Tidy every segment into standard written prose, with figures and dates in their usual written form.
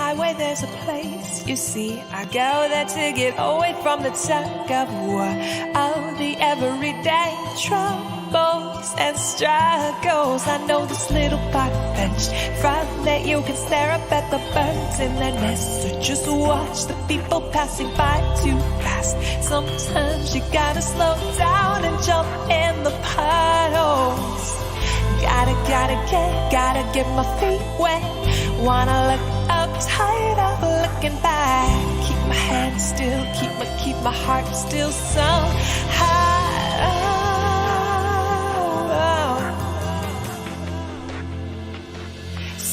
highway there's a place, you see. I go there to get away from the tug of war of the everyday troubles and struggles. I know this little park bench, from there you can stare up at the birds in their nests, or just watch the people passing by too fast. Sometimes you gotta slow down and jump in the puddles. Gotta get my feet wet. Wanna look up, tired of looking back. Keep my head still, keep my heart still somehow.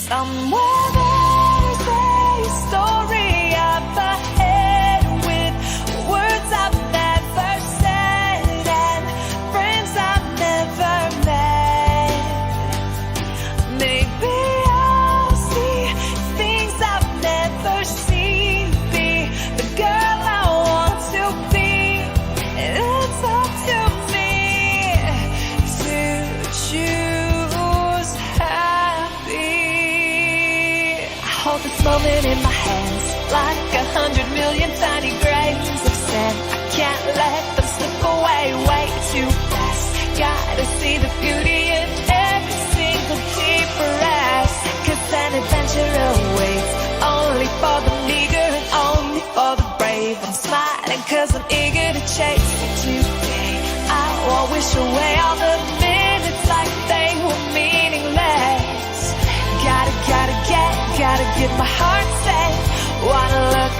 Somewhere there's a story up ahead with words I've never said and friends I've never met. Maybe I'll see things I've never seen, be the girl I want to be. It's up to me to choose happy. I hold this moment in my hands like 100 million tiny grains of sand. I can't let them slip away way too fast. Gotta see the beauty in every single deep breath, 'cause an adventure awaits only for the meager and only for the brave. I'm smiling 'cause I'm eager to chase it today. I won't wish away all the minutes like they were meaningless. Gotta get my heart set. Wanna look